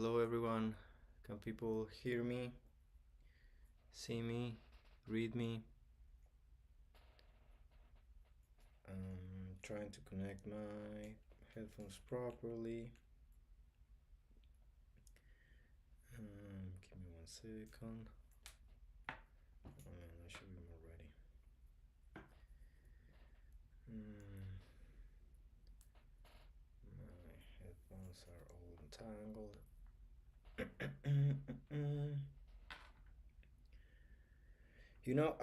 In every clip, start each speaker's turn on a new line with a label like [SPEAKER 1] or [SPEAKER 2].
[SPEAKER 1] Hello everyone. Can people hear me, see me, read me? I'm trying to connect my headphones properly. Give me 1 second. Oh man, I should be more ready. My headphones are all entangled.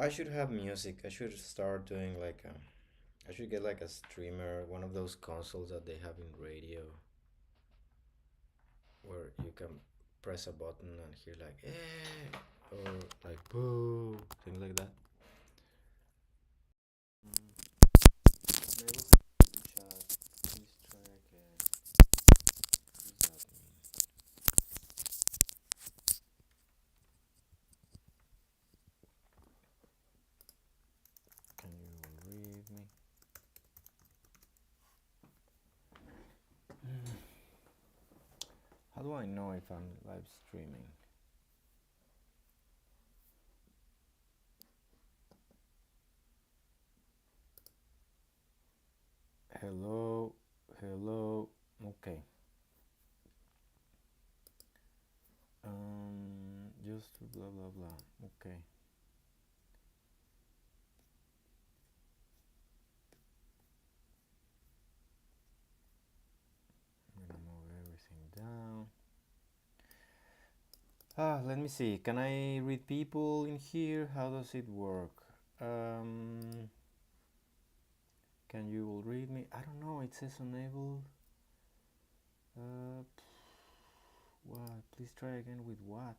[SPEAKER 1] I should have music. I should start doing I should get like a streamer, one of those consoles that they have in radio, where you can press a button and hear like eh or like boo, things like that. Maybe chat, please try again. What does that mean? Can you read me? How do I know if I'm live streaming? Hello, hello. Okay. Just blah blah blah. Okay. I'm gonna move everything down. Let me see. Can I read people in here? How does it work? Can you all read me? I don't know. It says enabled. What? Please try again with what?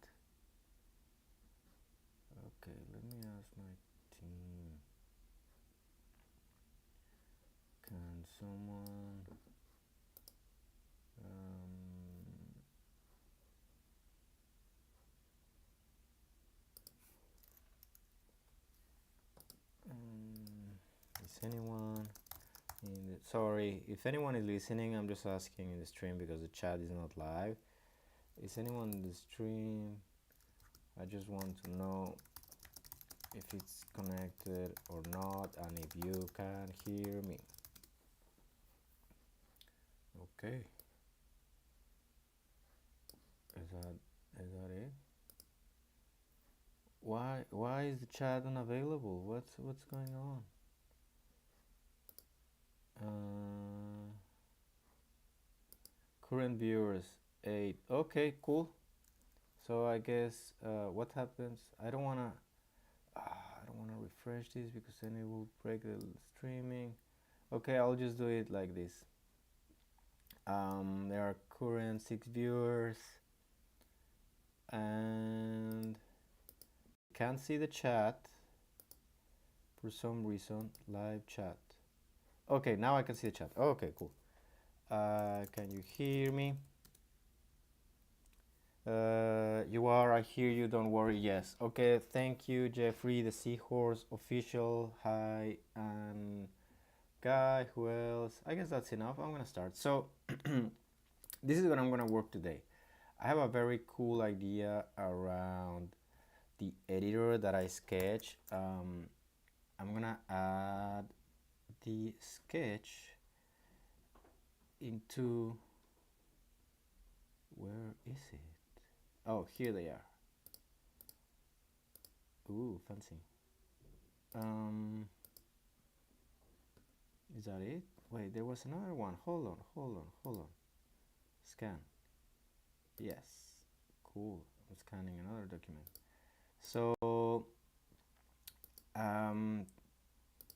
[SPEAKER 1] Okay, let me ask my team. Can someone is anyone sorry, if anyone is listening, I'm just asking in the stream because the chat is not live. Is anyone in the stream? I just want to know if it's connected or not, and if you can hear me. Okay. Is that it? Why is the chat unavailable? What's going on? Current viewers 8. Okay, cool. So I guess what happens? I don't wanna refresh this because then it will break the streaming. Okay, I'll just do it like this. There are current 6 viewers, and can't see the chat for some reason. Live chat. Okay, now I can see the chat. Okay, cool. Can you hear me? You are, I hear you, don't worry. Yes. Okay, thank you, Jeffrey, the Seahorse official. Hi, and Guy, who else? I guess that's enough. I'm gonna start. So this is what I'm gonna work today. I have a very cool idea around the editor that I sketch. I'm gonna add the sketch into, where is it? Oh, here they are. Ooh, fancy. Is that it? Wait, there was another one. Hold on. Scan. Yes. Cool. I'm scanning another document. So,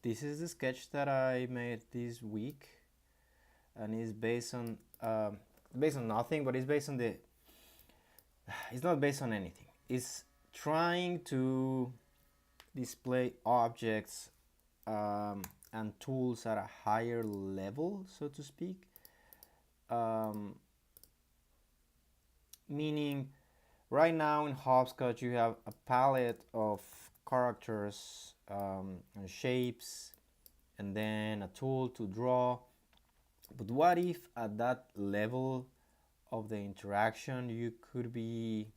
[SPEAKER 1] this is the sketch that I made this week, and it's based on nothing, but it's based on the. It's not based on anything. It's trying to display objects and tools at a higher level, so to speak. Meaning, right now in Hopscotch you have a palette of characters and shapes, and then a tool to draw. But what if at that level of the interaction, you could be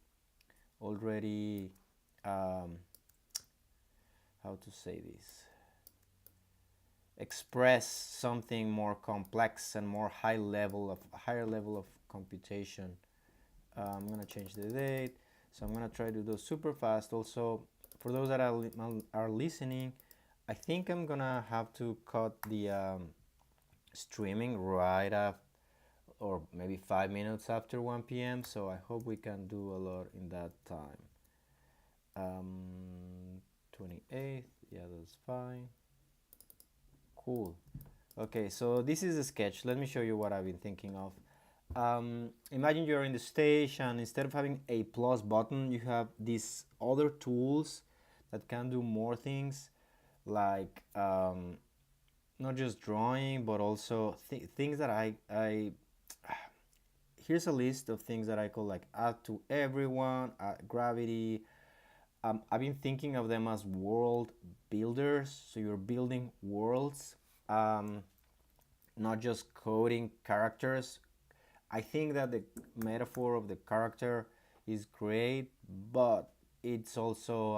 [SPEAKER 1] already how to say this, express something more complex and more higher level of computation. I'm gonna change the date, so I'm gonna try to do super fast. Also, for those that are listening, I think I'm gonna have to cut the streaming right after, or maybe 5 minutes after 1 p.m. So I hope we can do a lot in that time. 28th, yeah, that's fine. Cool. Okay, so this is a sketch. Let me show you what I've been thinking of. Imagine you're in the stage, and instead of having a plus button, you have these other tools that can do more things, like not just drawing, but also things that I here's a list of things that I call like add to everyone, gravity. I've been thinking of them as world builders. So you're building worlds, not just coding characters. I think that the metaphor of the character is great, but it's also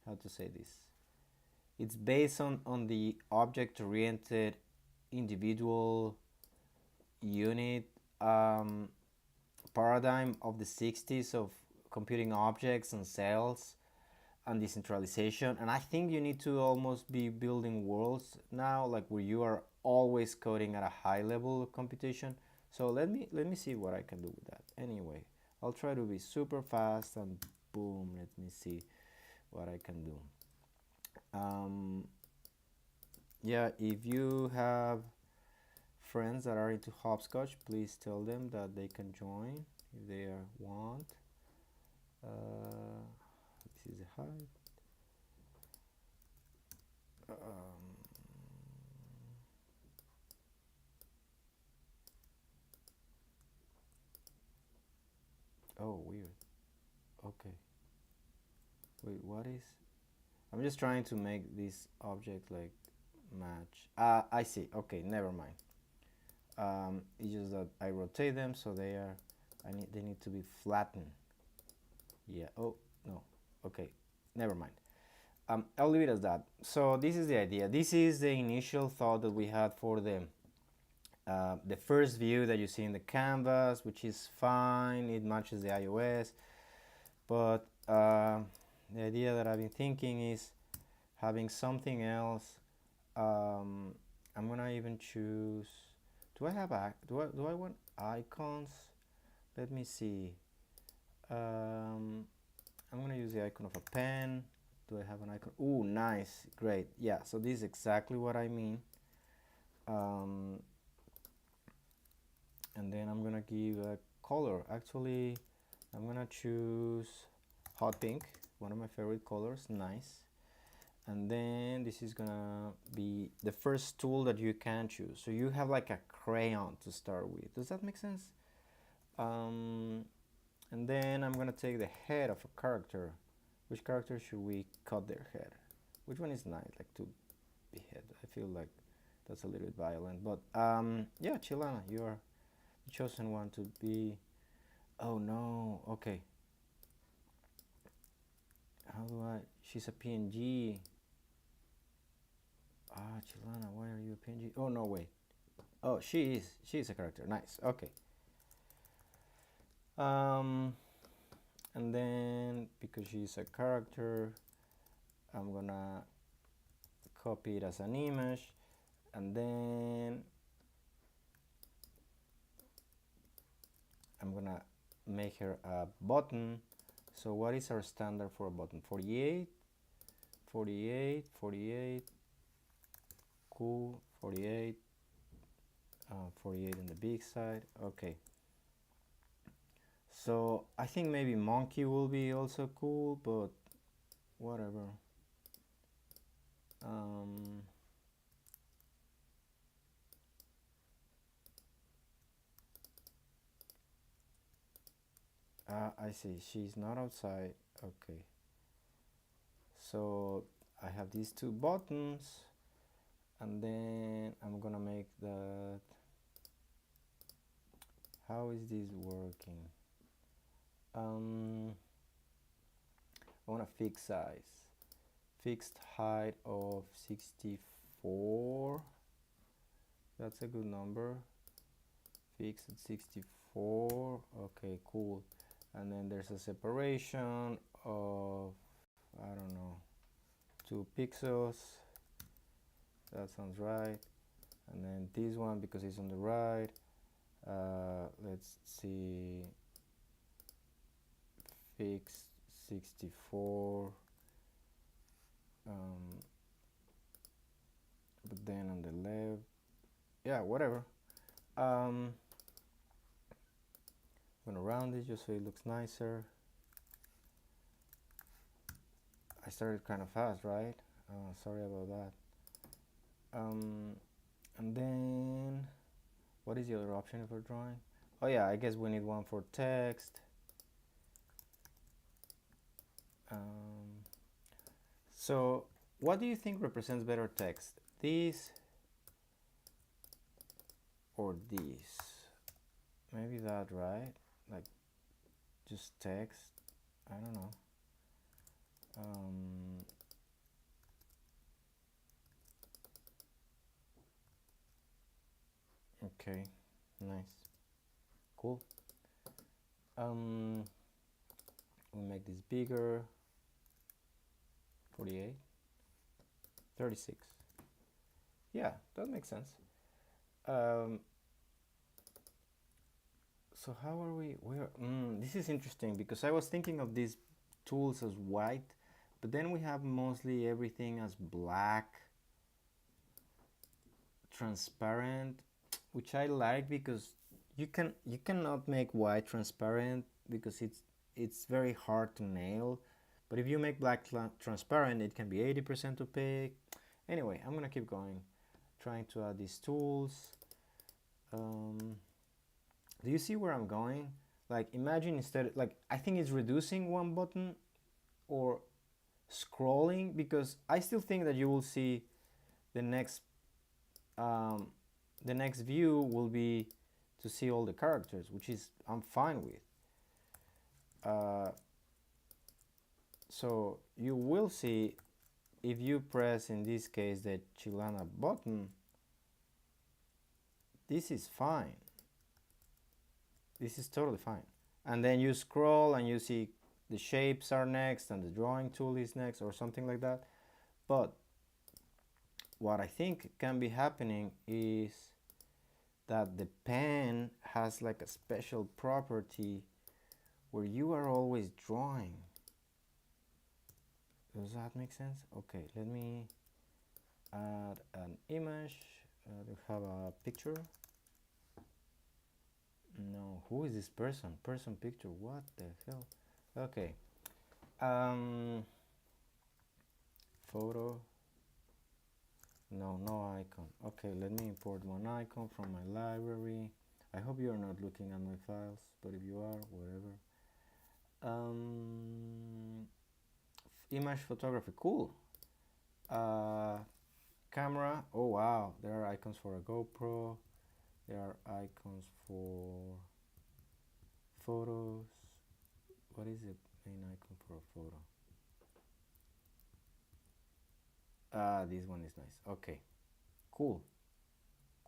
[SPEAKER 1] how to say this. It's based on the object-oriented individual unit paradigm of the 60s of computing objects and cells and decentralization. And I think you need to almost be building worlds now, like where you are always coding at a high level of computation. So let me see what I can do with that. Anyway, I'll try to be super fast, and boom, let me see what I can do. Yeah, if you have friends that are into hopscotch, please tell them that they can join if they want. This is a height. Oh, weird. Okay. Wait, what is? I'm just trying to make this object like match. I see. Okay, never mind. It's just that I rotate them so they are. They need to be flattened. Yeah. Oh no. Okay. Never mind. I'll leave it as that. So this is the idea. This is the initial thought that we had for the first view that you see in the canvas, which is fine. It matches the iOS, but the idea that I've been thinking is having something else. I'm gonna even choose. Do I have do I want icons? Let me see. I'm gonna use the icon of a pen. Do I have an icon? Ooh, nice, great. Yeah, so this is exactly what I mean. And then I'm gonna give a color. Actually, I'm gonna choose hot pink, one of my favorite colors. Nice. And then this is gonna be the first tool that you can choose. So you have like a crayon to start with. Does that make sense? And then I'm gonna take the head of a character. Which character should we cut their head? Which one is nice, like to behead? I feel like that's a little bit violent, but yeah, Chilana, you are the chosen one to be. Oh no, okay. How do I? She's a PNG. Ah, Chilana, why are you a PNG? Oh no, wait. Oh, she is. She is a character. Nice. Okay. And then because she's a character, I'm gonna copy it as an image, and then I'm gonna make her a button. So what is our standard for a button? 48, 48, 48. Cool. 48. 48 on the big side. Okay. So I think maybe monkey will be also cool, but whatever. I see. She's not outside. Okay. So I have these two buttons, and then I'm gonna make that. How is this working? I want a fixed size. Fixed height of 64. That's a good number. Fixed at 64. Okay, cool. And then there's a separation of, I don't know, 2 pixels. That sounds right. And then this one, because it's on the right, let's see, fixed 64, but then on the left, yeah, whatever. I'm gonna round it just so it looks nicer. I started kind of fast, right? Sorry about that. And then what is the other option for drawing? Oh yeah, I guess we need one for text. So what do you think represents better text? This or this? Maybe that, right? Like just text. I don't know. Okay, nice, cool. We'll make this bigger. 48, 36. Yeah, that makes sense. So how are we? This is interesting because I was thinking of these tools as white, but then we have mostly everything as black, transparent, which I like because you cannot make white transparent because it's very hard to nail. But if you make black transparent, it can be 80% opaque. Anyway, I'm gonna keep going, trying to add these tools. Do you see where I'm going? Like imagine instead, like I think it's reducing one button or scrolling, because I still think that you will see the next view will be to see all the characters, which is I'm fine with. So you will see if you press, in this case, the Chilana button, this is fine. This is totally fine. And then you scroll and you see the shapes are next and the drawing tool is next or something like that. But what I think can be happening is that the pen has like a special property where you are always drawing. Does that make sense? Okay, let me add an image. We have a picture. No, who is this person? Person picture, what the hell? Okay. Photo. No, no icon. Okay, let me import one icon from my library. I hope you are not looking at my files, but if you are, whatever. Image photography, cool. Camera, oh wow, there are icons for a GoPro. There are icons for photos. What is the main icon for a photo? This one is nice. Okay, cool.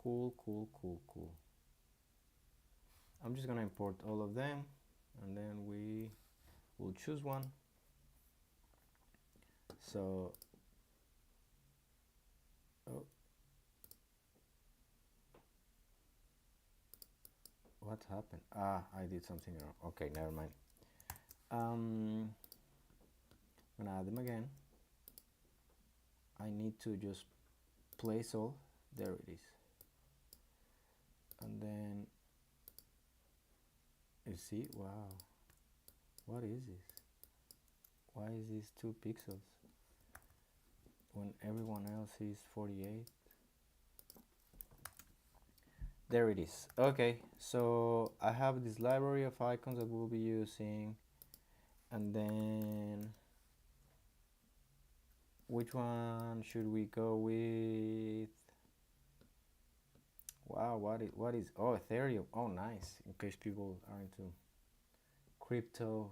[SPEAKER 1] Cool. I'm just gonna import all of them and then we will choose one. So, oh, what happened? I did something wrong. Okay, never mind. I'm gonna add them again. I need to just place all. There it is. And then you see, wow, what is this? Why is this 2 pixels when everyone else is 48? There it is. Okay, so I have this library of icons that we'll be using, and then which one should we go with? Wow, what is oh, Ethereum. Oh, nice. In case people are into crypto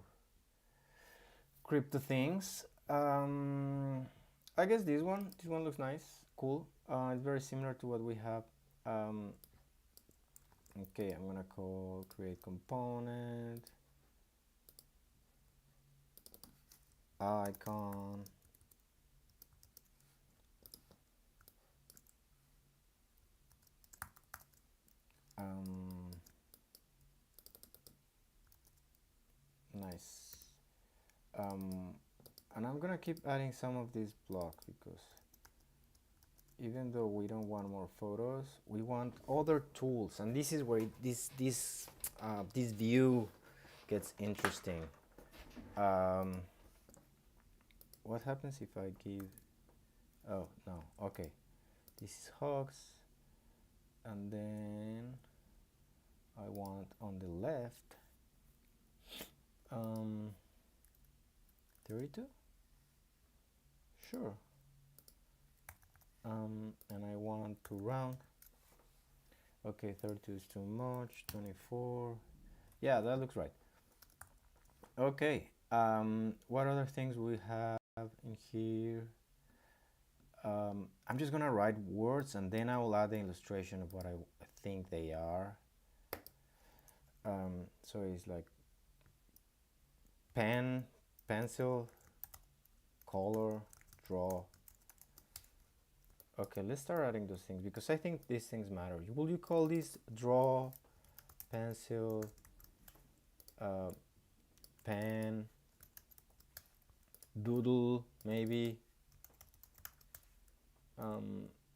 [SPEAKER 1] crypto things. I guess this one looks nice, cool. It's very similar to what we have. Um, okay, I'm gonna call create component icon. Um, nice. Um, and I'm gonna keep adding some of these blocks because even though we don't want more photos, we want other tools, and this is where this view gets interesting. Um, what happens if I give? Oh no, okay. This is hogs, and then I want on the left 32. Sure. And I want to round. Okay, 32 is too much. 24. Yeah, that looks right. Okay. What other things we have in here? I'm just gonna write words and then I will add the illustration of what I think they are. So it's like pen, pencil, color, draw. Okay, let's start adding those things because I think these things matter. Will you call these draw, pencil, uh, pen, doodle, maybe?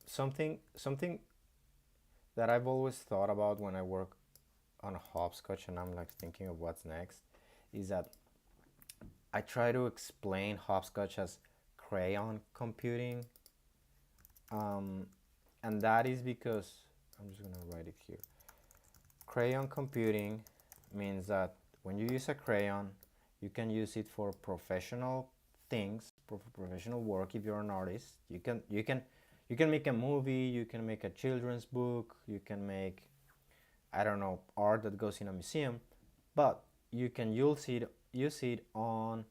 [SPEAKER 1] Something that I've always thought about when I work on a hopscotch and I'm like thinking of what's next is that I try to explain hopscotch as crayon computing. And that is because I'm just gonna write it here. Crayon computing means that when you use a crayon, you can use it for professional things, professional work. If you're an artist, you can make a movie, you can make a children's book, you can make, I don't know, art that goes in a museum, but you can use it on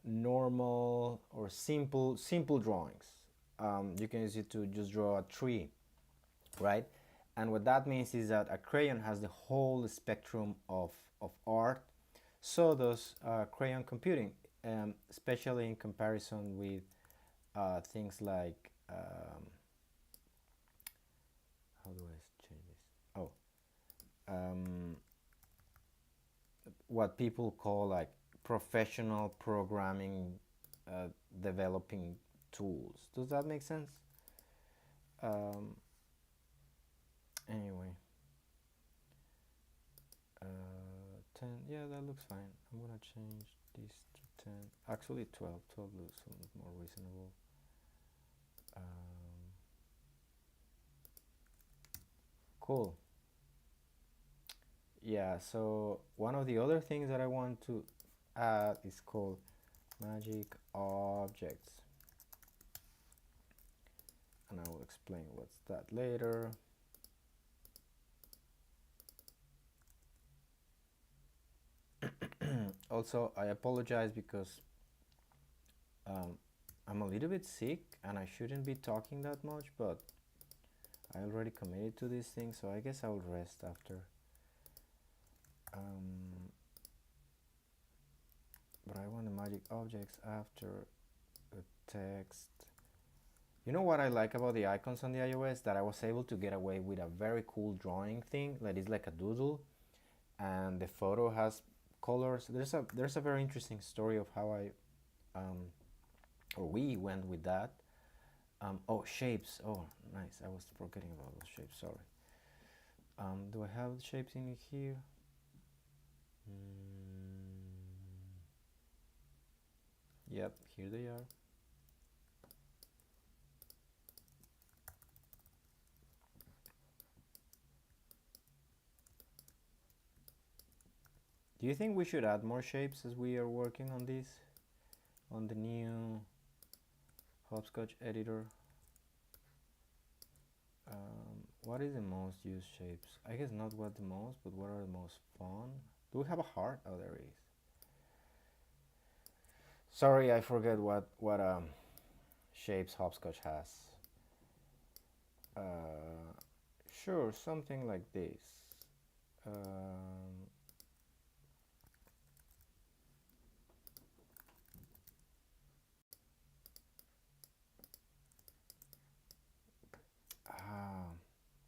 [SPEAKER 1] normal or simple drawings. You can use it to just draw a tree, right? And what that means is that a crayon has the whole spectrum of art. So does crayon computing, especially in comparison with things like how do I change this? Oh, um, what people call like professional programming, developing tools. Does that make sense? Um, anyway, 10. Yeah, that looks fine. I'm gonna change this to 10. Actually, 12. 12 looks more reasonable. Cool. Yeah, so one of the other things that I want to add is called magic objects. And I will explain what's that later. Also, I apologize because um, I'm a little bit sick and I shouldn't be talking that much, but I already committed to this thing, so I guess I'll rest after. But I want the magic objects after the text. You know what I like about the icons on the iOS? That I was able to get away with a very cool drawing thing that is like a doodle, and the photo has colors. There's a very interesting story of how I or we went with that. Oh, shapes. Oh, nice. I was forgetting about those shapes. Sorry. Do I have the shapes in here? Yep, here they are. Do you think we should add more shapes as we are working on this, on the new Hopscotch editor? What is the most used shapes? I guess not what the most, but what are the most fun? Do we have a heart? Oh, there is. Sorry, I forget what shapes hopscotch has. Uh, sure, something like this. Um, ah,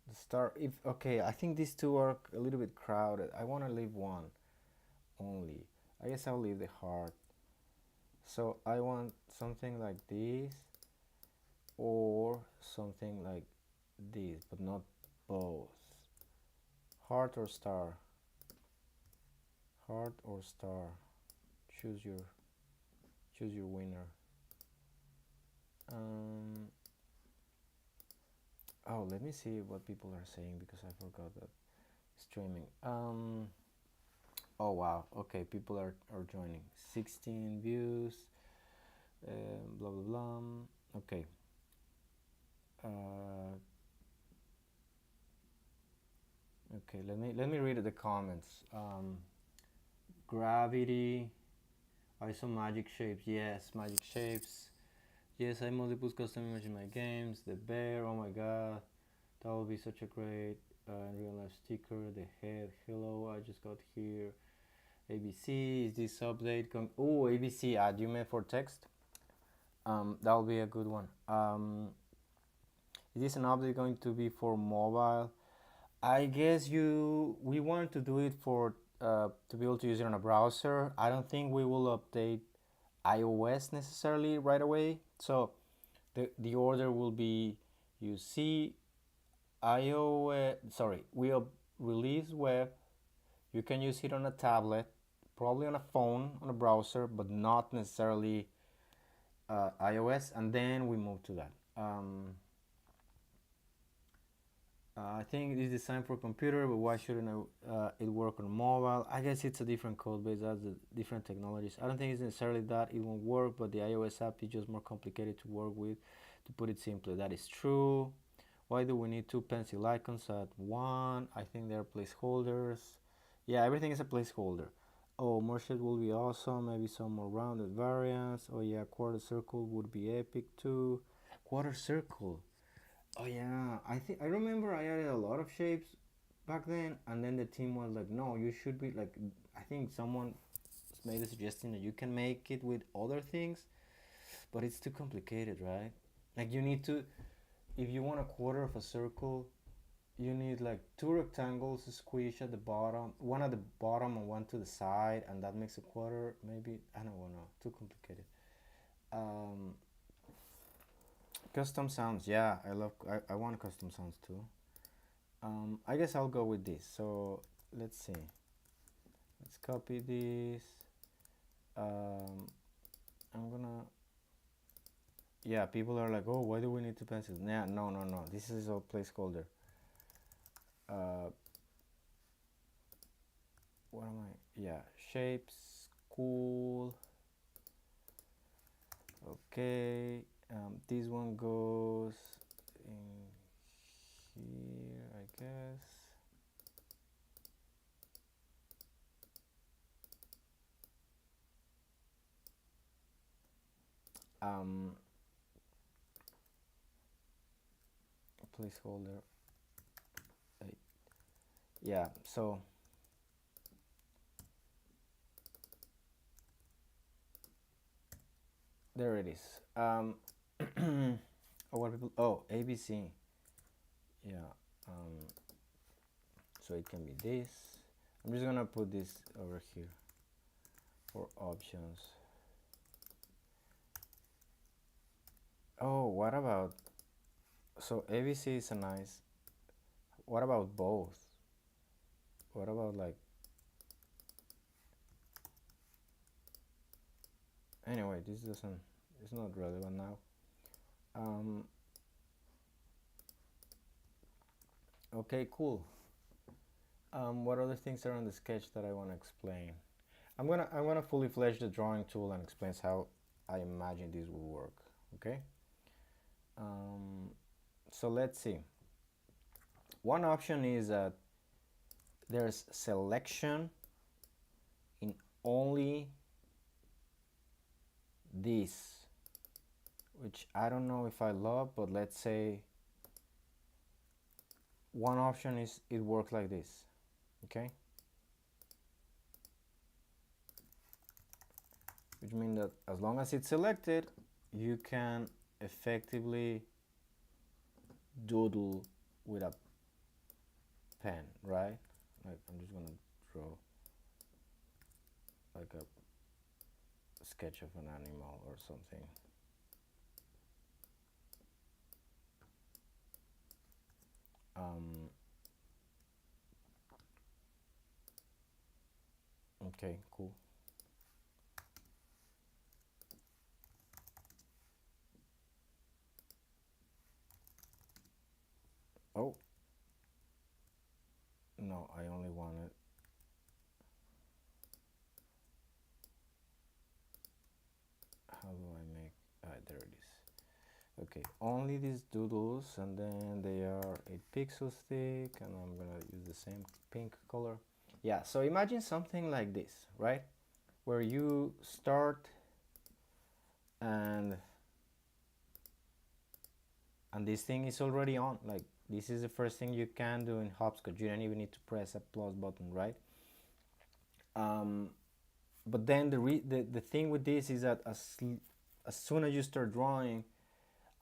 [SPEAKER 1] the star. If okay, I think these two are a little bit crowded. I want to leave one only. I guess I'll leave the heart. So I want something like this or something like this, but not both. Heart or star? Heart or star? Choose your choose your winner. Um, oh, let me see what people are saying because I forgot that streaming. Oh wow. Okay, people are joining. 16 views. Blah blah blah. Okay. Uh, okay. Let me read the comments. Gravity. I saw magic shapes. Yes, magic shapes. Yes, I mostly put custom image in my games. The bear. Oh my god, that would be such a great real life sticker. The head. Hello, I just got here. ABC. Is this update coming? Oh, ABC. Do you meant for text? That'll be a good one. Is this an update going to be for mobile? I guess we want to do it for to be able to use it on a browser. I don't think we will update iOS necessarily right away. So the order will be you see iOS. Sorry, we'll release web. You can use it on a tablet, probably on a phone, on a browser, but not necessarily iOS. And then we move to that. I think it is designed for computer, but why shouldn't it work on mobile? I guess it's a different code base, that's the different technologies. I don't think it's necessarily that it won't work, but the iOS app is just more complicated to work with, to put it simply. That is true. Why do we need two pencil icons at one? I think they're placeholders. Yeah, everything is a placeholder. Oh, more shapes will be awesome. Maybe some more rounded variants. Oh yeah, quarter circle would be epic too. Quarter circle. Oh yeah, I think I remember I added a lot of shapes back then, and then the team was like, "No, you should be like." I think someone made a suggestion that you can make it with other things, but it's too complicated, right? Like you need to, if you want a quarter of a circle, you need like two rectangles squish at the bottom, one at the bottom and one to the side, and that makes a quarter. Maybe I don't know, too complicated. Um, Custom sounds, yeah, I want custom sounds too. I guess I'll go with this. So let's see. Let's copy this. Um, I'm gonna. Yeah, people are like, oh, why do we need two pencils? Yeah, no, no, no. This is a placeholder. Uh, what am I? Yeah, shapes. Cool. Okay. This one goes in here, I guess. Um, Placeholder. Yeah. So there it is. Oh, what people? Oh, ABC. Yeah. So it can be this. I'm just gonna put this over here for options. Oh, what about? So ABC is a nice. What about both? What about like? Anyway, this doesn't. It's not relevant now. Um. Okay, cool. What other things are on the sketch that I want to explain? I'm gonna fully flesh the drawing tool and explains how I imagine this will work. Okay. Um, so let's see. One option is that there's selection in only this, which I don't know if I love, but let's say one option is it works like this, okay? Which means that as long as it's selected, you can effectively doodle with a pen, right? Like I'm just gonna draw like a sketch of an animal or something. Okay, cool. Oh, no, I only wanted, how do I make, there it is. Okay, only these doodles, and then they are 8 pixels thick, and I'm gonna use the same pink color. Yeah, so imagine something like this, right? Where you start and this thing is already on. Like this is the first thing you can do in Hopscotch. You don't even need to press a plus button, right? But then the thing with this is that as soon as you start drawing,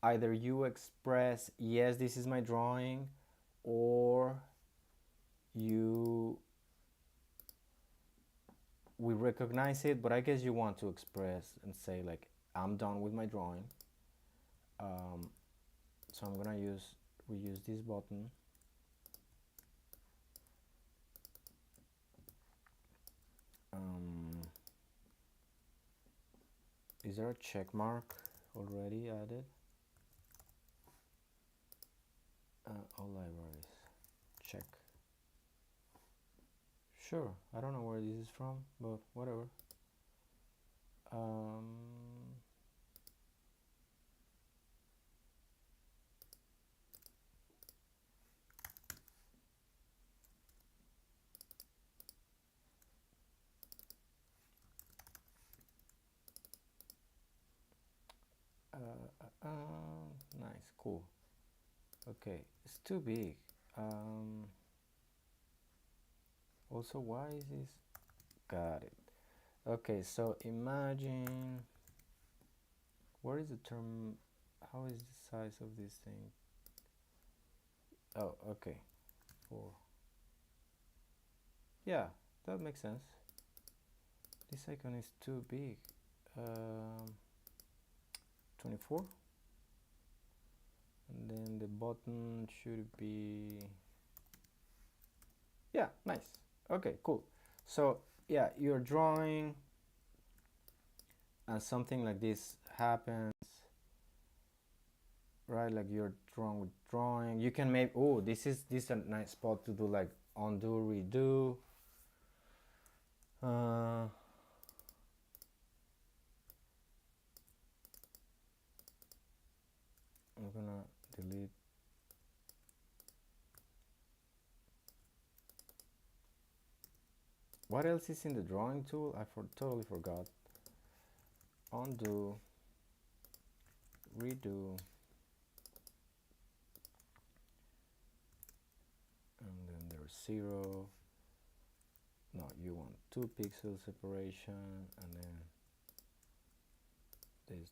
[SPEAKER 1] either you express, yes, this is my drawing, or we recognize it, but I guess you want to express and say like, I'm done with my drawing. So I'm gonna reuse this button. Is there a check mark already added? All libraries, check. Sure, I don't know where this is from, but whatever. Nice, cool. Okay, it's too big. Also, why is this? Got it. Okay, so imagine, what is the term? How is the size of this thing? Oh, okay, 4. Yeah, that makes sense. This icon is too big. 24. And then the button should be, yeah, nice. Okay, cool. So yeah, you're drawing and something like this happens, right? Like you're drawing with drawing, you can make, oh, this is a nice spot to do like undo, redo. I'm gonna delete. What else is in the drawing tool? I totally forgot. Undo, redo, and then there's 0. No, you want 2 pixel separation, and then this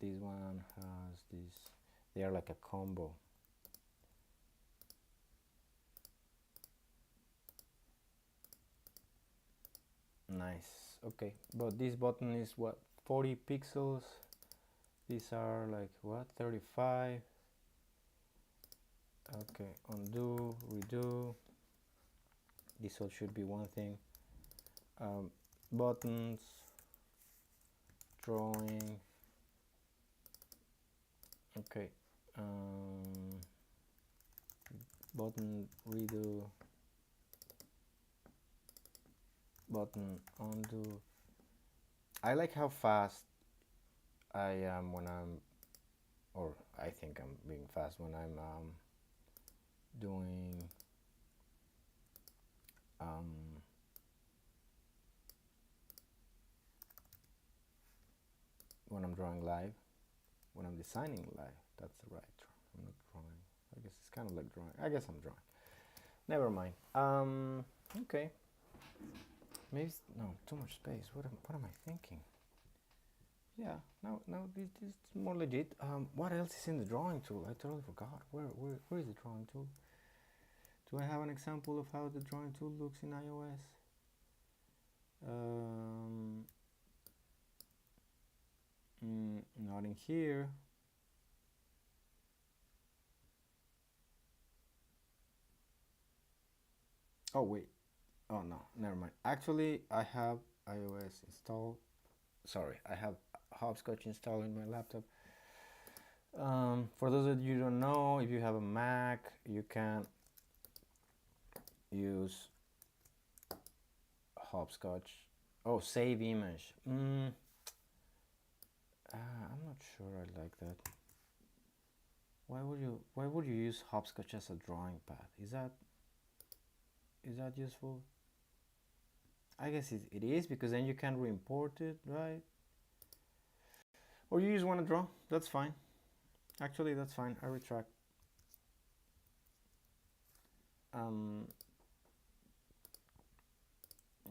[SPEAKER 1] this one has this, they are like a combo. Nice. Okay, but this button is what, 40 pixels. These are like what, 35. Okay, undo, redo. This all should be one thing. Buttons, drawing. Okay, button, redo, button, undo. I like how fast I am when I'm, or I think I'm being fast when I'm doing when I'm drawing live, when I'm designing live. That's the right term. I'm not drawing. I guess it's kind of like drawing. I guess I'm drawing. Never mind. Okay. Maybe no, too much space. What am I thinking? Yeah, no, this is more legit. What else is in the drawing tool? I totally forgot. Where is the drawing tool? Do I have an example of how the drawing tool looks in iOS? Not in here. Oh wait. Oh no, never mind. Actually, I have iOS installed. Sorry, I have Hopscotch installed in my laptop. For those of you who don't know, if you have a Mac, you can use Hopscotch. Oh, save image. I'm not sure I like that. Why would you use Hopscotch as a drawing pad? Is that useful? I guess it is, because then you can re-import it, right? Or you just want to draw. That's fine. Actually, that's fine. I retract.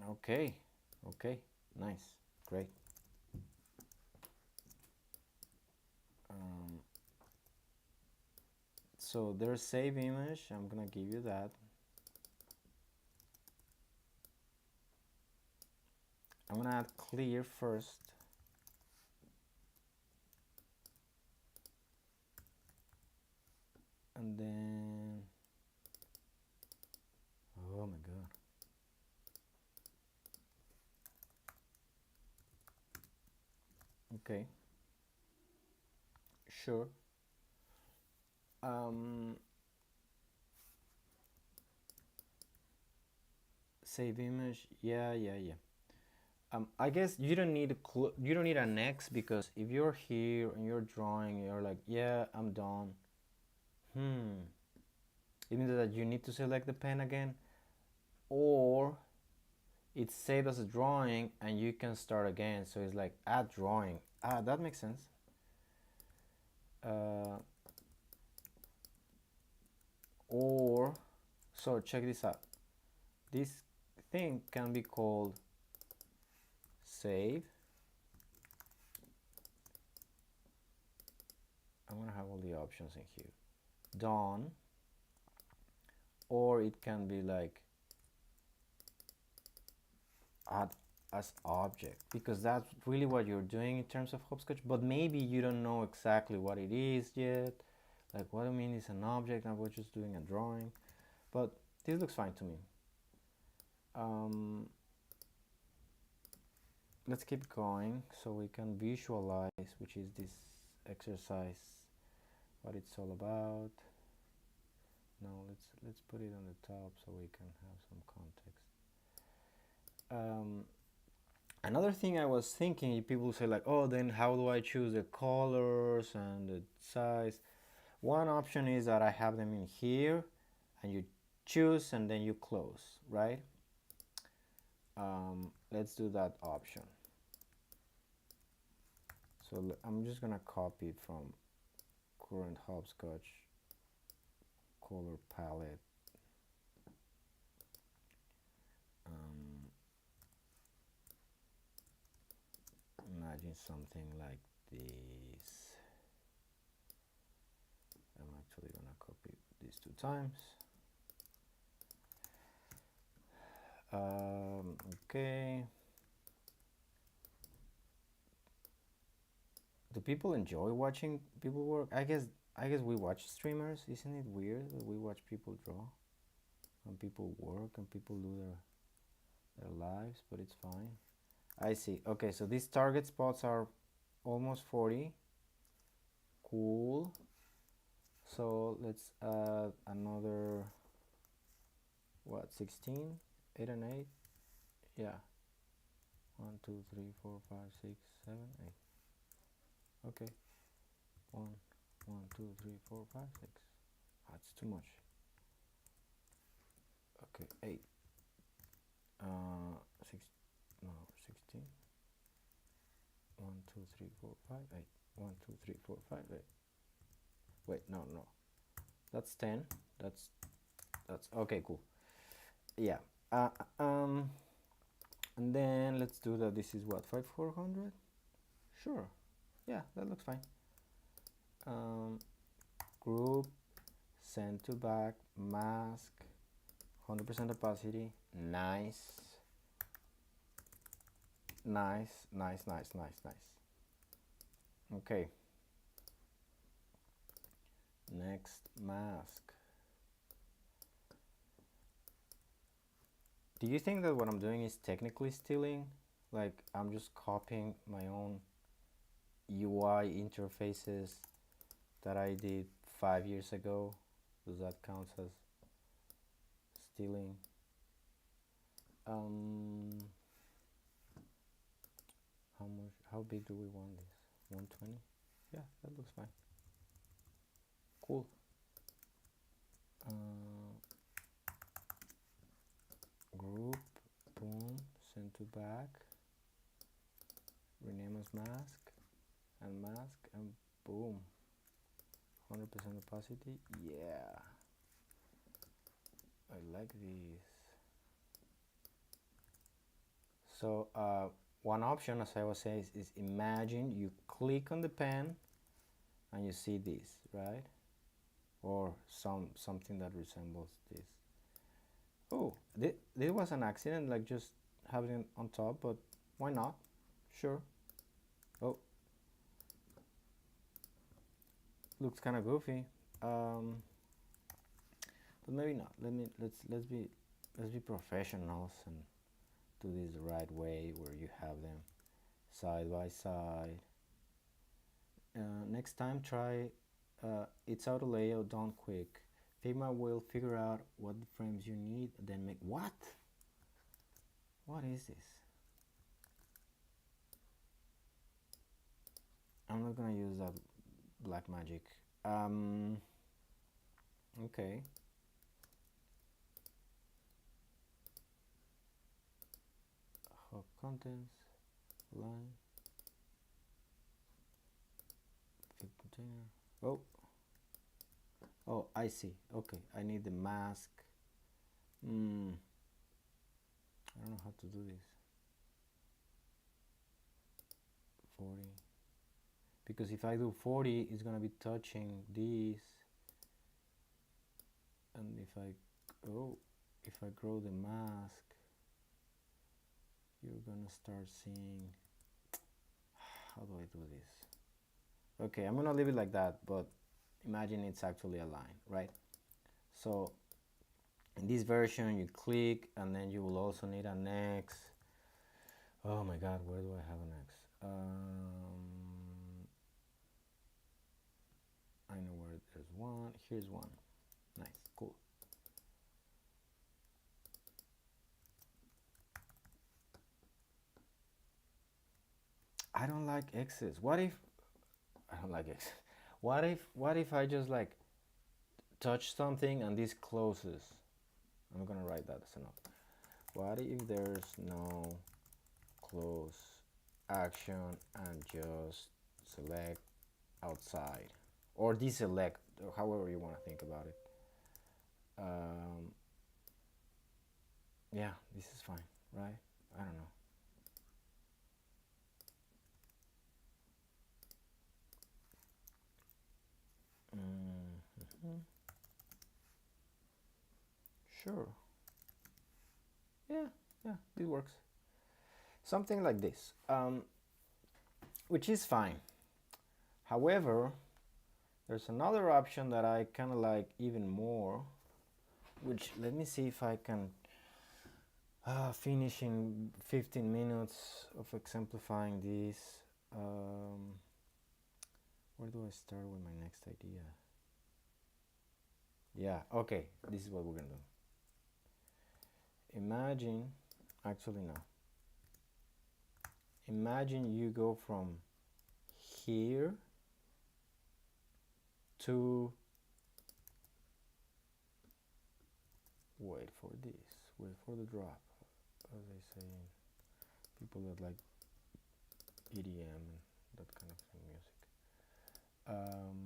[SPEAKER 1] Okay. Okay. Nice. Great. So there's save image. I'm gonna give you that. I'm gonna add clear first. And then, oh my god. Okay. Sure. Save image. Yeah. I guess you don't need an X, because if you're here and you're drawing, you're like, yeah, I'm done. It means that you need to select the pen again, or it's saved as a drawing and you can start again. So it's like add drawing. That makes sense. Or, so check this out. This thing can be called save. I'm gonna have all the options in here. Done. Or it can be like add as object, because that's really what you're doing in terms of Hopscotch. But maybe you don't know exactly what it is yet. Like, what I mean is an object, I was just doing a drawing. But this looks fine to me. Let's keep going so we can visualize, which is this exercise, what it's all about. No, let's put it on the top so we can have some context. Another thing I was thinking, people say like, oh, then how do I choose the colors and the size? One option is that I have them in here, and you choose and then you close, right? Let's do that option. So I'm just gonna copy from current Hopscotch color palette. Imagine something like this. I'm actually gonna copy these 2 times. Okay. Do people enjoy watching people work? I guess we watch streamers. Isn't it weird that we watch people draw and people work and people do their lives? But it's fine. I see. Okay, so these target spots are almost 40. Cool. So let's add another, what, 16? 8 and 8? Yeah. 1, 2, 3, 4, 5, 6, 7, 8. Okay. 1, 1, 2, 3, 4, 5, 6. That's too much. Okay, 8. 6, no, 16. 1, 2, 3, 4, 5, 8. 1, 2, 3, 4, 5, 8. Wait, no, no. That's 10. That's okay, cool. Yeah. Uh, um, and then let's do that. This is what, 5400? Sure. Yeah, that looks fine. Group, send to back, mask, 100% opacity. Nice. Nice, nice, nice, nice, nice. Okay. Next mask. Do you think that what I'm doing is technically stealing? Like I'm just copying my own UI interfaces that I did 5 years ago? Does that count as stealing? How big do we want this? 120? Yeah, that looks fine. Cool. Group, boom, send to back, rename as mask, and boom. 100% opacity. Yeah, I like this. So one option, as I was saying, is imagine you click on the pen and you see this, right? Or something that resembles this. Oh, this was an accident, like just having it on top, but why not? Sure. Oh, looks kind of goofy, but maybe not. Let's be professionals and do this the right way, where you have them side by side. Next time, try it's auto layout done quick. Figma will figure out what the frames you need, then make what? What is this? I'm not gonna use that black magic. Okay. Hub contents, line, fit container. Oh, I see. Okay, I need the mask. I don't know how to do this. 40. Because if I do 40, it's gonna be touching these. And if I grow the mask, you're gonna start seeing. How do I do this? Okay, I'm gonna leave it like that, but imagine it's actually a line, right? So in this version, you click, and then you will also need an X. Oh my God, where do I have an X? I know where there's one. Here's one. Nice, cool. I don't like X's. What if I don't like X's? What if I just like touch something and this closes? I'm gonna write that as a note. What if there's no close action and just select outside or deselect, or however you want to think about it? Yeah, this is fine, right? I don't know. Sure. Yeah, this works. Something like this, which is fine. However, there's another option that I kind of like even more, which let me see if I can finish in 15 minutes of exemplifying this. Where do I start with my next idea? Yeah, okay, this is what we're gonna do. Actually no. Imagine you go from here to Wait for this. Wait for the drop. As they say, people that like EDM and that kind of thing, music. Um,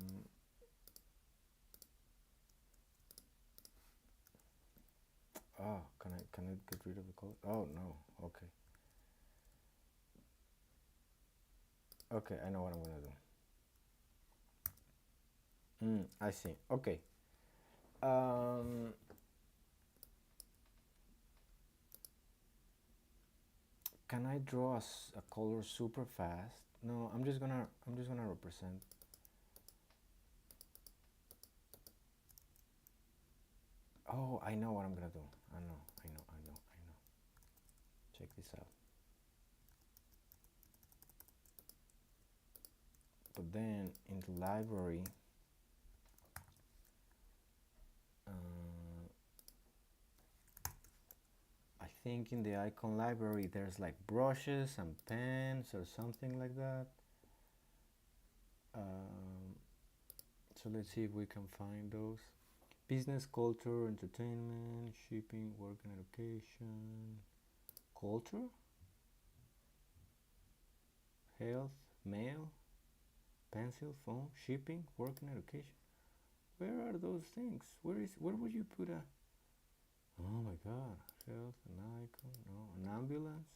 [SPEAKER 1] can I get rid of the color? Oh no. Okay. Okay, I know what I'm gonna do. I see. Okay. Um, can I draw a color super fast? No, I'm just gonna represent. Oh, I know what I'm gonna do. I know. Check this out. But then in the library, uh, I think in the icon library there's like brushes and pens or something like that. Um, so let's see if we can find those. Business, culture, entertainment, shipping, work and education, culture, health, mail, pencil, phone, shipping, work and education. Where are those things? Where would you put a? Oh my God! Health, an icon, no, an ambulance,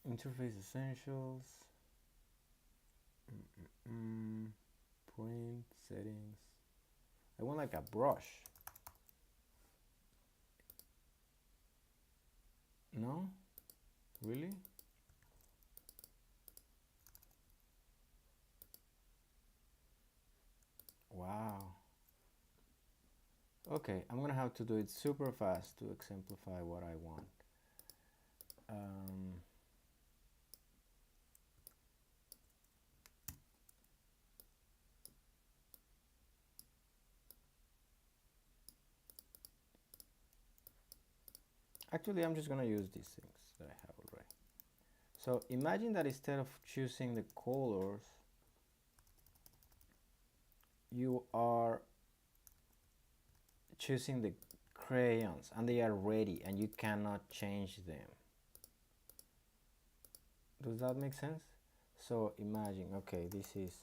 [SPEAKER 1] interface essentials, print settings. I want like a brush. No, really? Wow. Okay, I'm gonna have to do it super fast to exemplify what I want. Um, Actually, I'm just gonna use these things that I have already. So imagine that instead of choosing the colors, you are choosing the crayons and they are ready and you cannot change them. Does that make sense? So imagine, okay, this is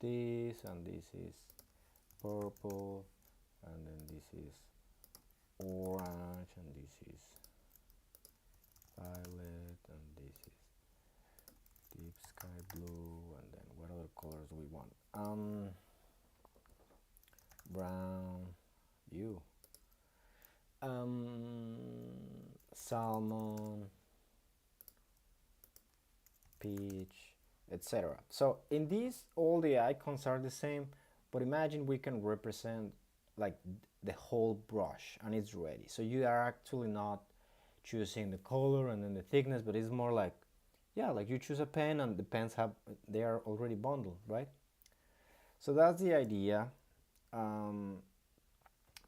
[SPEAKER 1] this and this is purple and then this is orange and this is violet and this is deep sky blue and then what other colors do we want? Brown, you. Salmon, peach, etc. So in these, all the icons are the same, but imagine we can represent like the whole brush and it's ready. So you are actually not choosing the color and then the thickness, but it's more like, yeah, like you choose a pen and the pens they are already bundled, right? So that's the idea. Um,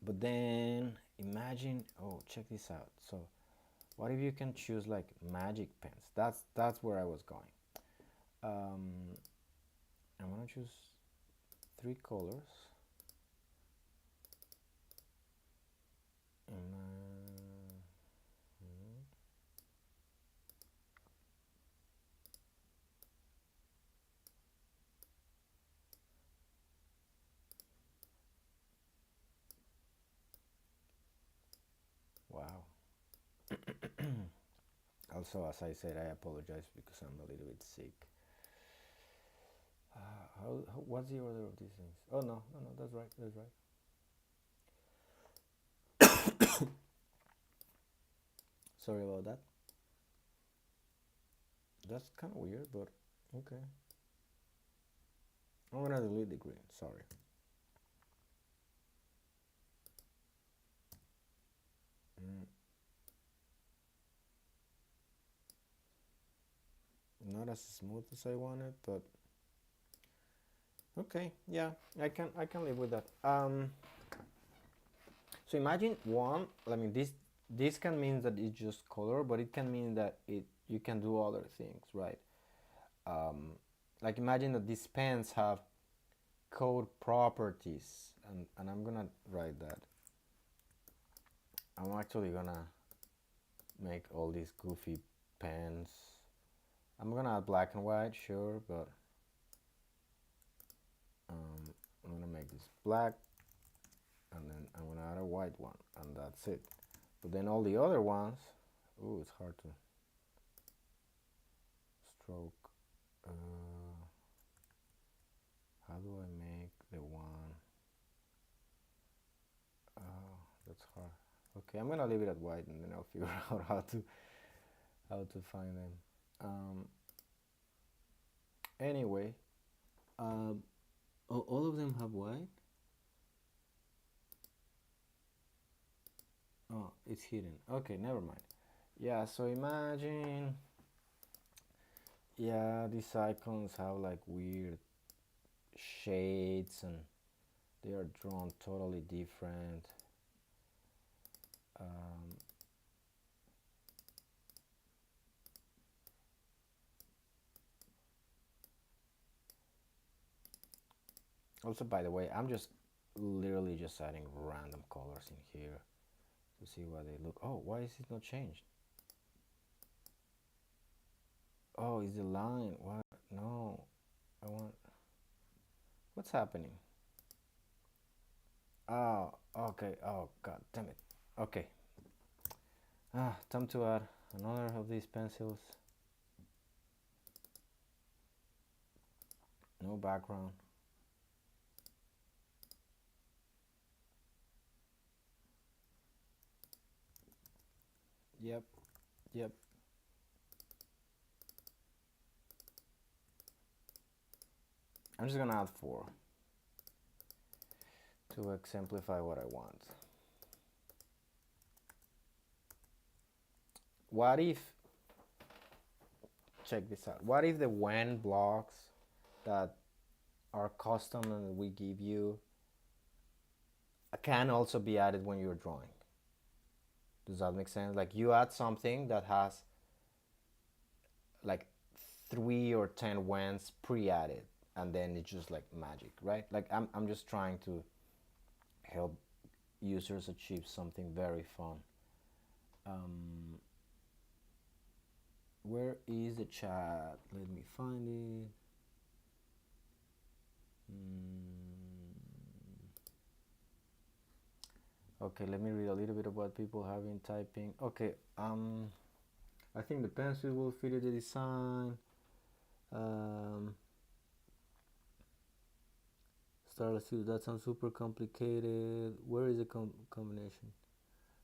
[SPEAKER 1] but then imagine, oh, check this out. So what if you can choose like magic pens? That's where I was going. Um, I'm gonna choose 3 colors. Wow. Also, as I said, I apologize because I'm a little bit sick. What's the order of these things? Oh no, that's right, that's right. Sorry about that. That's kind of weird, but okay. I'm gonna delete the green. Sorry. Mm, not as smooth as I wanted, but okay. Yeah, I can live with that. So imagine one. I mean, this can mean that it's just color, but it can mean that you can do other things, right? Um, like imagine that these pens have code properties and I'm gonna write that. I'm actually gonna make all these goofy pens. I'm gonna add black and white, sure, but I'm gonna make this black, and then I'm gonna add a white one, and that's it. But then all the other ones, oh, it's hard to stroke. How do I make the one? Oh, that's hard. Okay, I'm gonna leave it at white, and then I'll figure out how to find them. Um, anyway, um, all of them have white. Oh, it's hidden. Okay, never mind. Yeah, so imagine, yeah, these icons have like weird shades and they are drawn totally different. Um, Also, by the way, I'm just literally just adding random colors in here to see what they look. Oh, why is it not changed? Oh, it's the line. What? No, I want. What's happening? Oh, okay. Oh, god damn it. Okay. Time to add another of these pencils. No background. Yep, yep. I'm just gonna add four to exemplify what I want. What if, check this out, what if the when blocks that are custom and we give you can also be added when you're drawing? Does that make sense? Like you add something that has like 3 or 10 whens pre-added and then it's just like magic, right? Like I'm just trying to help users achieve something very fun. Um, where is the chat? Let me find it. Okay, let me read a little bit of what people have been typing. Okay, I think the pencil will fit the design. Let's see, that sounds super complicated. Where is the combination?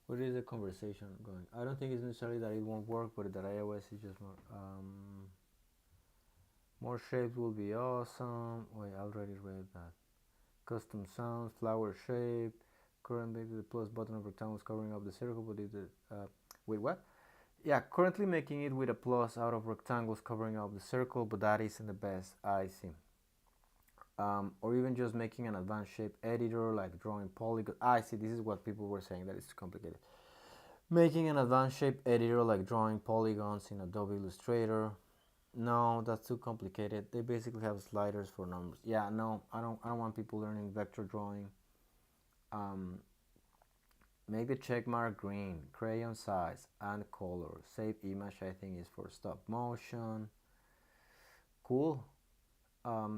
[SPEAKER 1] Where is the conversation going? I don't think it's necessarily that it won't work, but that iOS is just more shapes will be awesome. Wait, I already read that. Custom sounds, flower shape. Currently, the plus button of rectangles covering up the circle, but it wait, what? Yeah, currently making it with a plus out of rectangles covering up the circle, but that isn't the best. I see. Or even just making an advanced shape editor like drawing polygon. I see, this is what people were saying, that it's complicated. Making an advanced shape editor like drawing polygons in Adobe Illustrator. No, that's too complicated. They basically have sliders for numbers. Yeah, no, I don't want people learning vector drawing. Um, Make the check mark green, crayon size and color. Save image, I think, is for stop motion. Cool.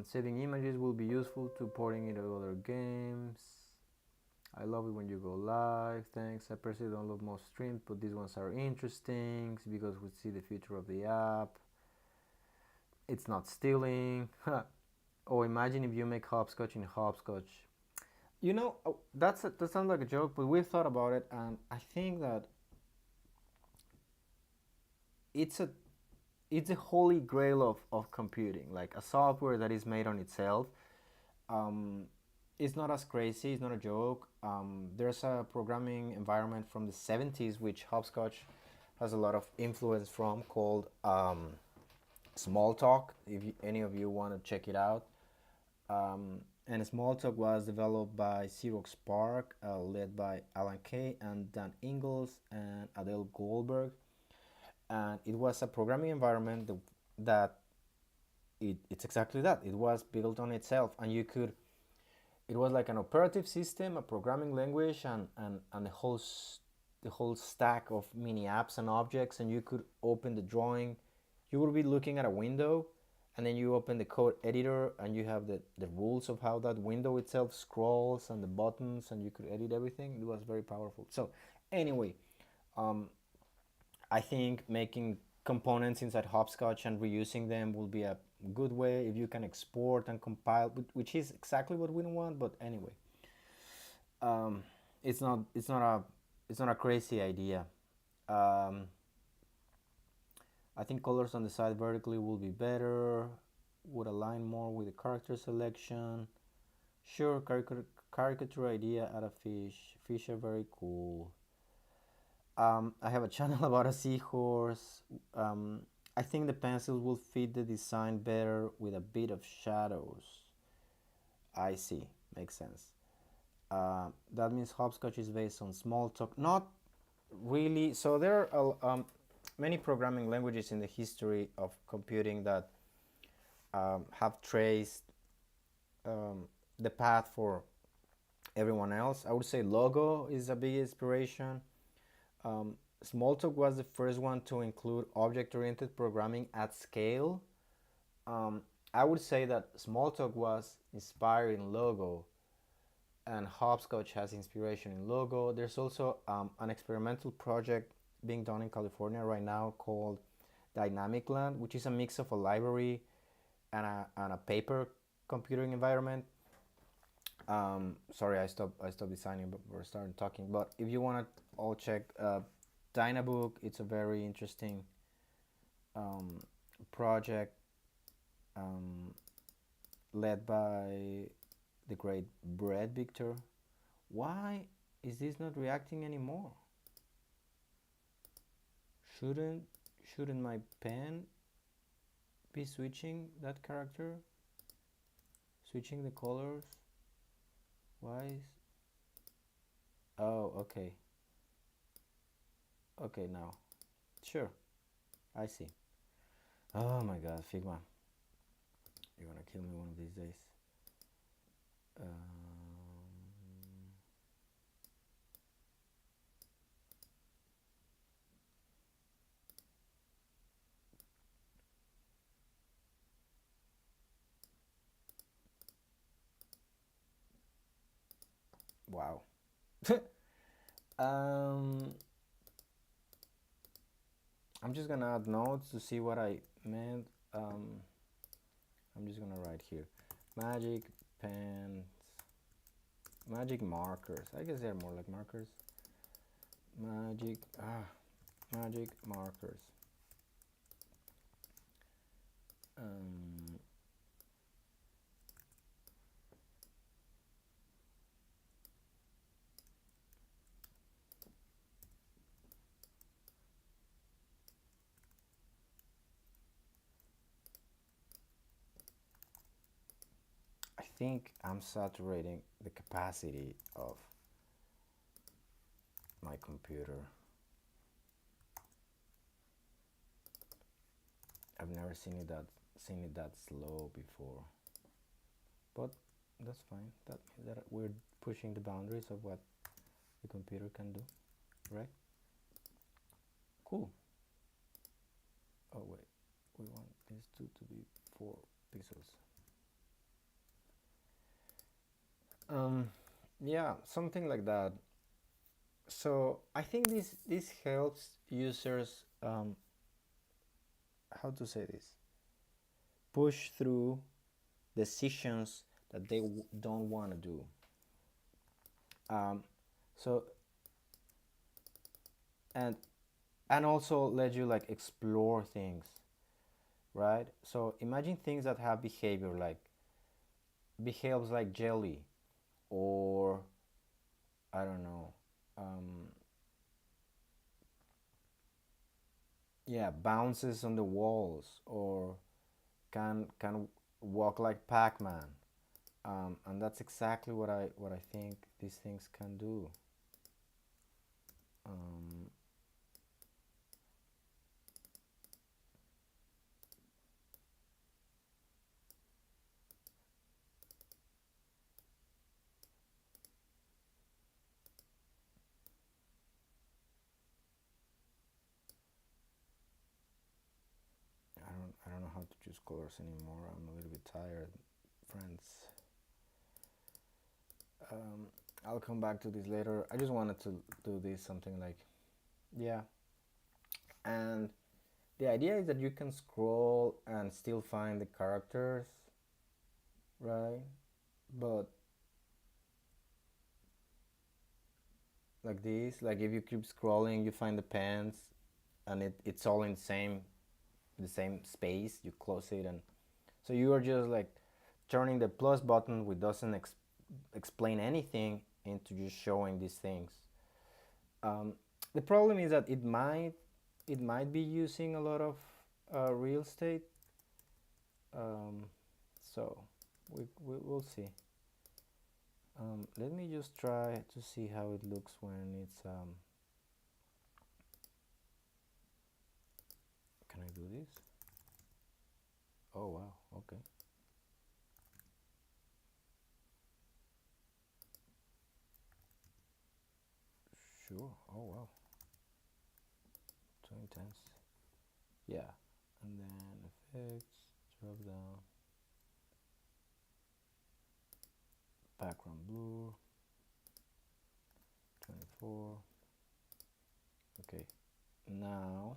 [SPEAKER 1] Saving images will be useful to porting into other games. I love it when you go live. Thanks. I personally don't love most streams, but these ones are interesting because we see the future of the app. It's not stealing. Oh, imagine if you make hopscotch in hopscotch. That sounds like a joke, but we've thought about it, and I think that it's a it's a holy grail of computing, like a software that is made on itself. Um, it's not as crazy. It's not a joke. There's a programming environment from the 70s which Hopscotch has a lot of influence from, called Smalltalk. If any of you want to check it out. And Smalltalk was developed by Xerox PARC, led by Alan Kay and Dan Ingalls and Adele Goldberg. And it was a programming environment that it's exactly that. It was built on itself, and you could it was like an operative system, a programming language, and the whole stack of mini apps and objects, and you could open the drawing. You would be looking at a window, and then you open the code editor, and you have the rules of how that window itself scrolls and the buttons, and you could edit everything. It was very powerful. So anyway, um, I think making components inside Hopscotch and reusing them will be a good way if you can export and compile, which is exactly what we don't want. But anyway, um, it's not a crazy idea. Um, I think colors on the side vertically will be better. Would align more with the character selection. Sure, caricature idea. Add a fish. Fish are very cool. I have a channel about a seahorse. Um, I think the pencils will fit the design better with a bit of shadows. I see, makes sense. That means hopscotch is based on Smalltalk. Not really. So there are many programming languages in the history of computing that have traced um, the path for everyone else. I would say Logo is a big inspiration. Um, Smalltalk was the first one to include object-oriented programming at scale. Um, I would say that Smalltalk was inspired in Logo, and Hopscotch has inspiration in Logo. There's also an experimental project being done in California right now called Dynamic Land, which is a mix of a library and a paper computing environment. Sorry, I stopped designing, but we're starting talking. But if you want to all check Dynabook, it's a very interesting um, project um, led by the great Brett Victor. Why is this not reacting anymore? Shouldn't shouldn't my pen be switching that character? Switching the colors? Why is oh okay. Okay now. Sure, I see. Oh my god, Figma. You're gonna kill me one of these days. Wow. um, I'm just gonna add notes to see what I meant. I'm just gonna write here, magic pens, magic markers. I guess they're more like markers. Magic magic markers. Um, I think I'm saturating the capacity of my computer. I've never seen it that slow before, but that's fine. That means that we're pushing the boundaries of what the computer can do, right? Cool. Oh wait, we want this two to be 4 pixels. Yeah, something like that. So I think this helps users how to say this, push through decisions that they don't want to do. Um, so and and also let you like explore things, right? So imagine things that have behavior like behaves like jelly, or I don't know, um, yeah, bounces on the walls, or can walk like Pac-Man, and that's exactly what I think these things can do. Um, choose colors anymore. I'm a little bit tired, friends. I'll come back to this later. I just wanted to do this something like, yeah. And the idea is that you can scroll and still find the characters, right? But like this, like if you keep scrolling, you find the pants, and it's all in the same space. You close it, and so you are just like turning the plus button, which doesn't explain anything, into just showing these things. Um, the problem is that it might be using a lot of real estate. Um, so we'll see. Let me just try to see how it looks when it's. Can I do this? Oh wow. Okay. Sure. Oh wow. So intense. Yeah. And then effects, drop down, background blue, 24. Okay. Now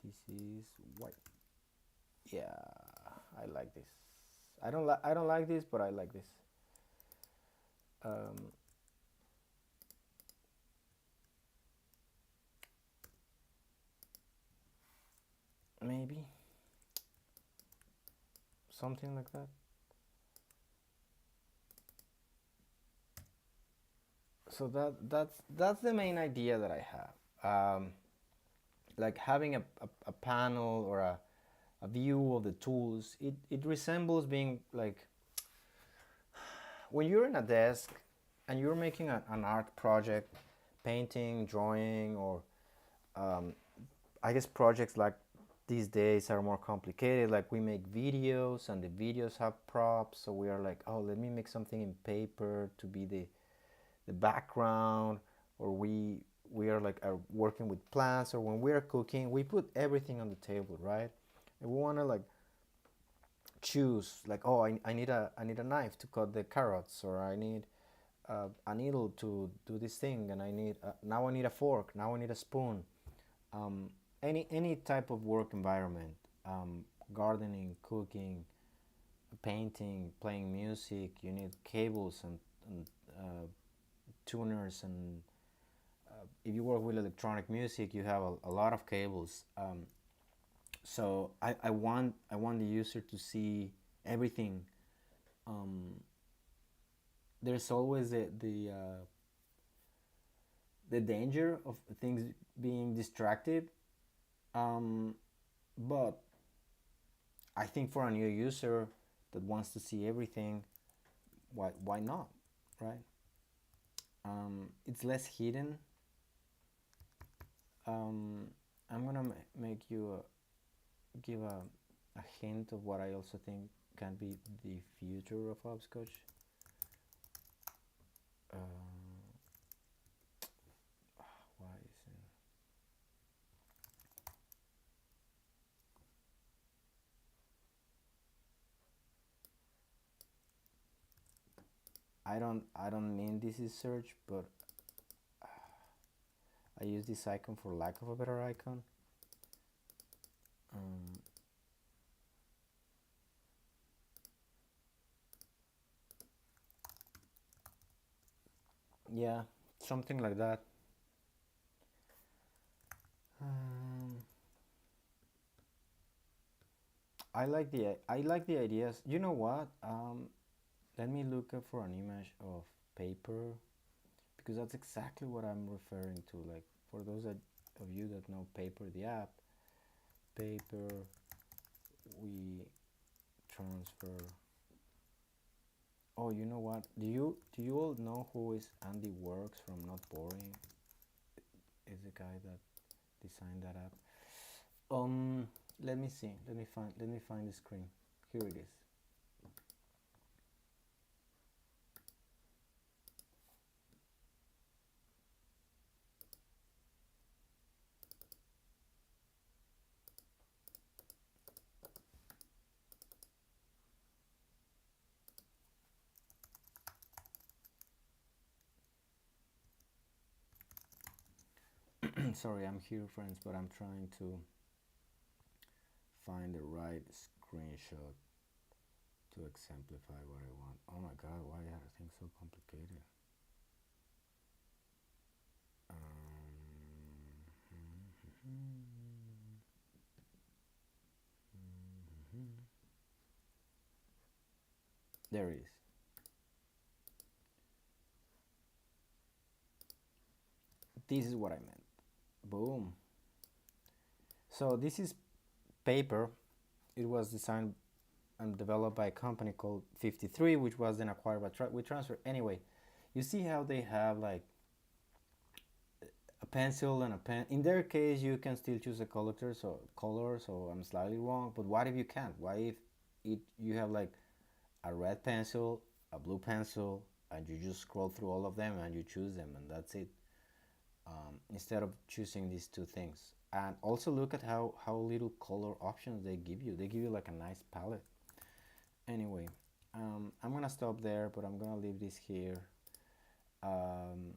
[SPEAKER 1] this is white. Yeah, I like this. I don't like this, but I like this. Um, maybe something like that. So that's the main idea that I have. Like having a panel or a view of the tools. It resembles being like when you're in a desk and you're making an art project, painting, drawing, or um, I guess projects like these days are more complicated. Like we make videos and the videos have props, so we are like, oh, let me make something in paper to be the background, or we are like are working with plants, or when we are cooking, we put everything on the table, right? And we want to like choose like, oh, I need a knife to cut the carrots, or I need a needle to do this thing, and now I need a fork, now I need a spoon. um, any type of work environment, gardening, cooking, painting, playing music, you need cables and tuners, and if you work with electronic music, you have a lot of cables. So I want the user to see everything. Um, there's always the danger of things being distracted, um, but I think for a new user that wants to see everything, why not, right? It's less hidden. Um, I'm gonna make you give a hint of what I also think can be the future of hopscotch. Why is it? I don't mean this is search, but I use this icon for lack of a better icon. Um, yeah, something like that. Um, I like the ideas. You know what? Let me look up for an image of paper, because that's exactly what I'm referring to. Like for those of you that know paper, the app, paper, we transfer. Oh, you know what? Do you all know who is Andy Works from Not Boring? Is the guy that designed that app. Let me see. Let me find the screen. Here it is. Sorry, I'm here, friends, but I'm trying to find the right screenshot to exemplify what I want. Oh my god, why are things so complicated? There it is. This is what I meant. Boom. So this is paper. It was designed and developed by a company called 53, which was then acquired by WeTransfer. Anyway, you see how they have like a pencil and a pen. In their case, you can still choose a color. So I'm slightly wrong. But what if you can't? Why if you have like a red pencil, a blue pencil, and you just scroll through all of them and you choose them, and that's it. Instead of choosing these two things. And also look at how little color options they give you. They give you like a nice palette. Anyway, I'm gonna stop there, but I'm gonna leave this here. Um,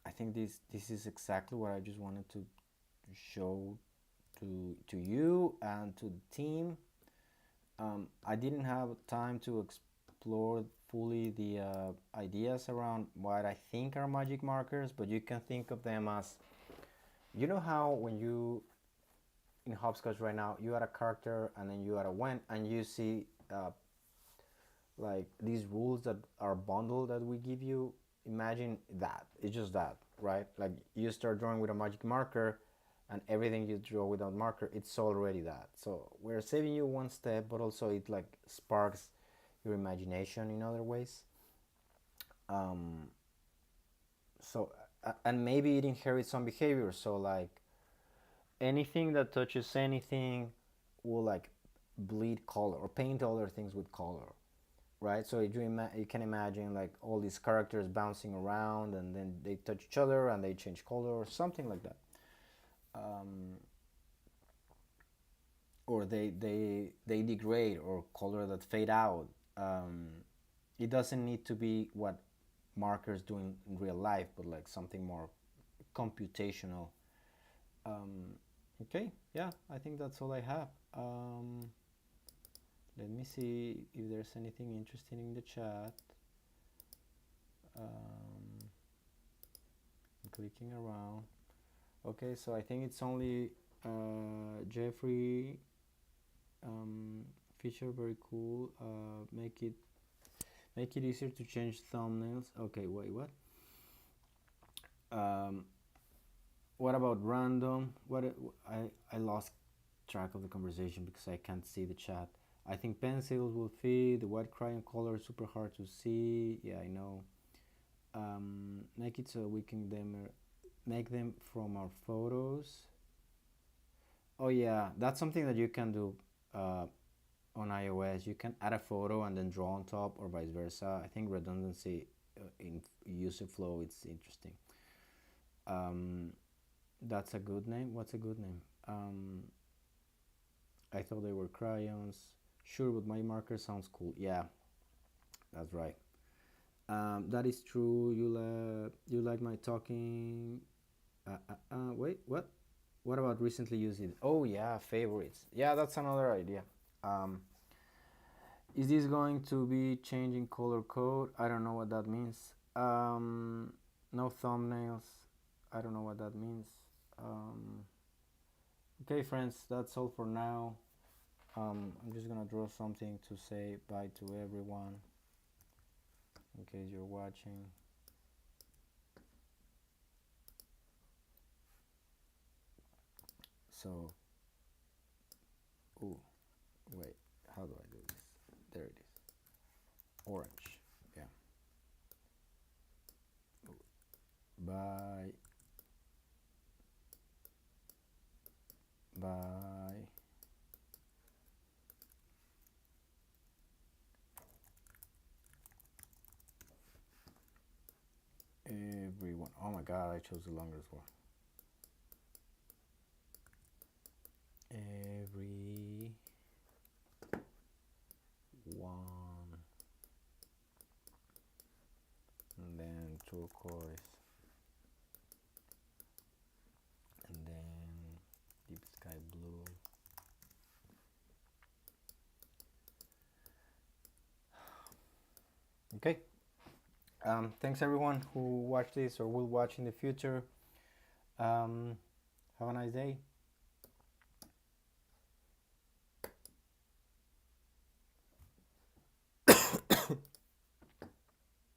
[SPEAKER 1] I think this is exactly what I just wanted to show to you and to the team. I didn't have time to explore fully the ideas around what I think are magic markers, but you can think of them as, you know how when you in Hopscotch right now you add a character and then you add a when and you see like these rules that are bundled that we give you. Imagine that it's just that, right? Like you start drawing with a magic marker and everything you draw without marker, it's already that. So we're saving you one step, but also it like sparks your imagination in other ways. um, so and maybe it inherits some behavior, so like anything that touches anything will like bleed color or paint other things with color, right? So you can imagine like all these characters bouncing around and then they touch each other and they change color or something like that. um, or they degrade or color that fade out. um, it doesn't need to be what markers do in real life, but like something more computational. um, okay, yeah, I think that's all I have. Let me see if there's anything interesting in the chat. um, I'm clicking around. Okay, so I think it's only Jeffrey. um, Feature very cool. Make it easier to change thumbnails. Okay, wait, what? um, what about random? I lost track of the conversation because I can't see the chat. I think pencils will fit. The white crayon color is super hard to see. Yeah, I know. Make it so we can make them from our photos. Oh yeah, that's something that you can do on iOS. You can add a photo and then draw on top, or vice versa. I think redundancy in user flow, it's interesting. Um, that's a good name. What's a good name? I thought they were crayons. Sure, but my marker sounds cool. Yeah, that's right. That is true. You like my talking? Wait, what? What about recently used it? Oh yeah, favorites. Yeah, that's another idea. Um, is this going to be changing color code? I don't know what that means. No thumbnails. I don't know what that means. Um, okay, friends, that's all for now. I'm just gonna draw something to say bye to everyone in case you're watching. So, ooh, wait, how do I do this? There it is. Orange. Yeah. Bye. Bye. Everyone. Oh my god, I chose the longest one. Every one. And then turquoise. Okay. Thanks everyone who watched this or will watch in the future. Have a nice day.